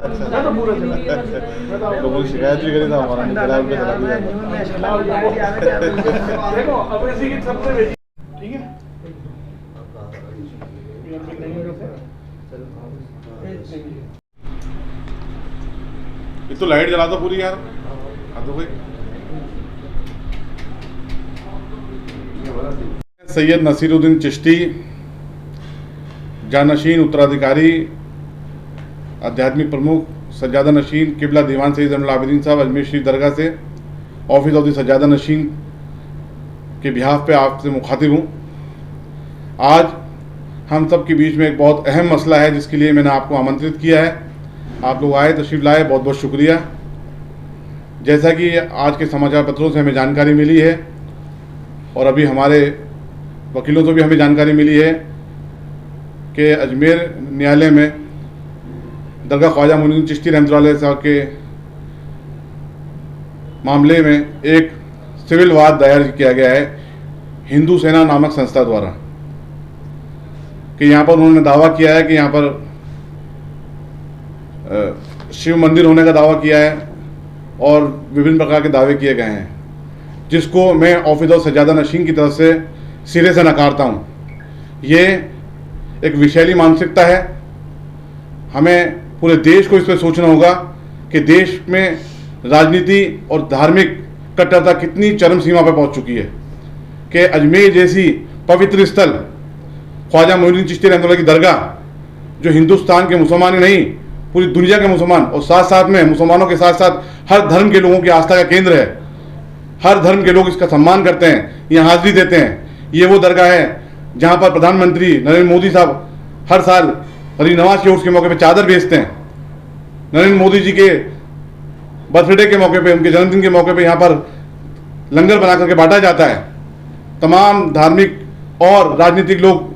तो पूरा चला लोगों की शिकायत भी करी था हमारा निकला उनके देखो अब इसी की सबसे बेटी ठीक है। ये तो लाइट जला दो पूरी यार। आ दो भाई। सैयद नसीरुद्दीन चिश्ती जानशीन उत्तराधिकारी आध्यात्मिक प्रमुख सज्जादा नशीन किबला दीवान सैयद ज़ैनुल आबिदीन साहब अजमेर शरीफ दरगाह से ऑफिस ऑफ द सज्जादा नशीन के बिहाफ पे आपसे मुखातिब हूँ। आज हम सब के बीच में एक बहुत अहम मसला है जिसके लिए मैंने आपको आमंत्रित किया है। आप लोग आए, तशरीफ़ लाए, बहुत बहुत शुक्रिया। जैसा कि आज के समाचार पत्रों से हमें जानकारी मिली है और अभी हमारे वकीलों से भी हमें जानकारी मिली है कि अजमेर न्यायालय में दरगाह ख्वाजा मोइनुद्दीन चिश्ती रहमतुल्लाह साहब के मामले में एक सिविल वाद दायर किया गया है हिंदू सेना नामक संस्था द्वारा कि यहाँ पर उन्होंने दावा किया है कि यहाँ पर शिव मंदिर होने का दावा किया है और विभिन्न प्रकार के दावे किए गए हैं, जिसको मैं ऑफिस ऑफ सज्जादा नशीन की तरफ से सिरे से नकारता हूँ। ये एक विषैली मानसिकता है। हमें पूरे देश को इस पर सोचना होगा कि देश में राजनीति और धार्मिक कट्टरता कितनी चरम सीमा पर पहुंच चुकी है कि अजमेर जैसी पवित्र स्थल ख्वाजा मोइनुद्दीन चिश्ती रहमतुल्लाह की दरगाह, जो हिंदुस्तान के मुसलमान ही नहीं पूरी दुनिया के मुसलमान और साथ साथ में मुसलमानों के साथ साथ हर धर्म के लोगों की आस्था का केंद्र है, हर धर्म के लोग इसका सम्मान करते हैं, यहाँ हाजिरी देते हैं। ये वो दरगाह है जहाँ पर प्रधानमंत्री नरेंद्र मोदी साहब हर साल गरीब नवाज के उर्स के मौके पे चादर भेजते हैं। नरेंद्र मोदी जी के बर्थडे के मौके पे, उनके जन्मदिन के मौके पे यहाँ पर लंगर बना करके बांटा जाता है। तमाम धार्मिक और राजनीतिक लोग,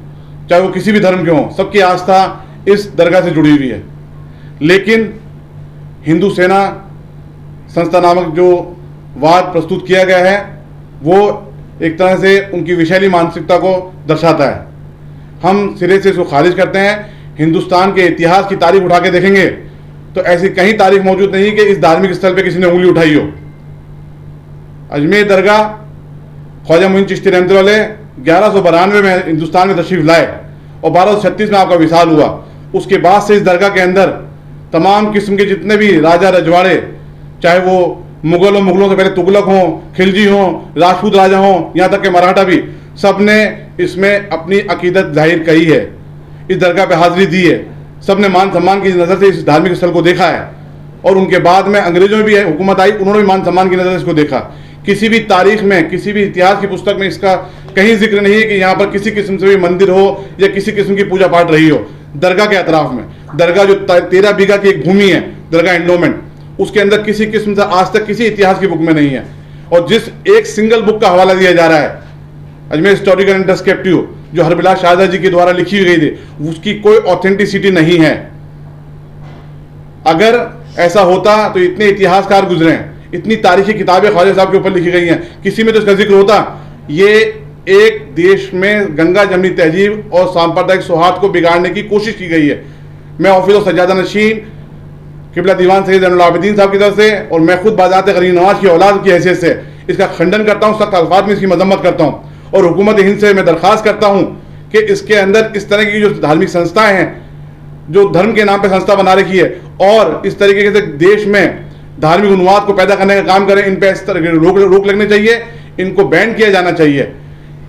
चाहे वो किसी भी धर्म के हों, सबकी आस्था इस दरगाह से जुड़ी हुई है। लेकिन हिंदू सेना संस्था नामक जो वाद प्रस्तुत किया गया है वो एक तरह से उनकी विषैली मानसिकता को दर्शाता है। हम सिरे से इसको खारिज करते हैं। हिंदुस्तान के इतिहास की तारीख उठा के देखेंगे तो ऐसी कहीं तारीख मौजूद नहीं कि इस धार्मिक स्थल पे किसी ने उंगली उठाई हो। अजमेर दरगाह ख्वाजा मोइनुद्दीन चिश्ती रहमतुल्लाह 1192 में हिंदुस्तान में तशरीफ लाए और 1236 में आपका विसाल हुआ। उसके बाद से इस दरगाह के अंदर तमाम किस्म के जितने भी राजा रजवाड़े, चाहे वो मुगल और मुगलों से पहले तुगलक हों, खिलजी हों, राजपूत राजा हों, यहाँ तक के मराठा भी, सब ने इसमें अपनी अकीदत जाहिर करी है, इस दरगाह पे हाजिरी दी है। सब ने मान सम्मान की नज़र से इस धार्मिक स्थल को देखा है और उनके बाद में अंग्रेजों में भी हुकूमत आई, उन्होंने भी मान सम्मान की नज़र से इसको देखा। किसी भी तारीख में, किसी भी इतिहास की पुस्तक में इसका कहीं जिक्र नहीं है कि यहाँ पर किसी किस्म से भी मंदिर हो या किसी किस्म की पूजा पाठ रही हो। दरगाह के अतराफ में, दरगाह जो 13 बीघा की एक भूमि है, दरगाह एंडोमेंट, उसके अंदर किसी किस्म से आज तक किसी इतिहास की बुक में नहीं है। और जिस एक सिंगल बुक का हवाला दिया जा रहा है, अजमेर हिस्टोरिकल एंड डिस्क्रिप्टिव, जो हरबिलास शाहजहां जी के द्वारा लिखी गई थी, उसकी कोई ऑथेंटिसिटी नहीं है। अगर ऐसा होता तो इतने इतिहासकार गुजरे हैं, इतनी तारीखी किताबें ख्वाजा साहब के ऊपर लिखी गई हैं, किसी में तो इसका जिक्र होता। ये एक देश में गंगा जमनी तहजीब और सांप्रदायिक सौहार्द को बिगाड़ने की कोशिश की गई है। मैं ऑफिस ऑफ सज्जादा नशीन किबला दीवान सैयद ज़ैनुल आबिदीन साहब की तरफ से और मैं खुद बाज़ात गरीब नवाज की औलाद की हैसियत से इसका खंडन करता हूँ, सख्त अल्फाज में इसकी मजम्मत करता हूँ और हुकूमत हिंद से मैं दरख्वास्त करता हूँ कि इसके अंदर इस तरह की जो धार्मिक संस्थाएं हैं, जो धर्म के नाम पर संस्था बना रखी है और इस तरीके से देश में धार्मिक उन्माद को पैदा करने का काम करें, इन पर इस तरह के रोक लगनी चाहिए, इनको बैन किया जाना चाहिए।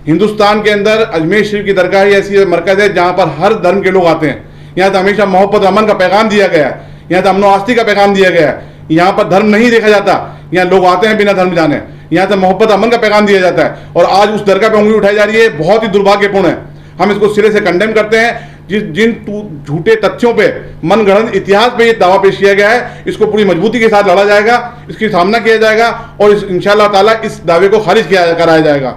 हिंदुस्तान के अंदर अजमेर शरीफ की दरगाह ही ऐसी मरकज़ है जहाँ पर हर धर्म के लोग आते हैं। यहाँ तो हमेशा मोहब्बत अमन का पैगाम दिया गया है, यहाँ तो अमन आस्ती का पैगाम दिया गया है। यहाँ पर धर्म नहीं देखा जाता, यहाँ लोग आते हैं बिना धर्म जाने। यहाँ तो मोहब्बत अमन का पैगाम दिया जाता है और आज उस दरगाह पर उंगली उठाई जा रही है, बहुत ही दुर्भाग्यपूर्ण है। हम इसको सिरे से कंडेम करते हैं। जिन झूठे तथ्यों पे, मनगढ़ंत इतिहास पे ये दावा पेश किया गया है, इसको पूरी मजबूती के साथ लड़ा जाएगा, इसकी सामना किया जाएगा और इंशाअल्लाह ताला इस दावे को खारिज कराया जाएगा।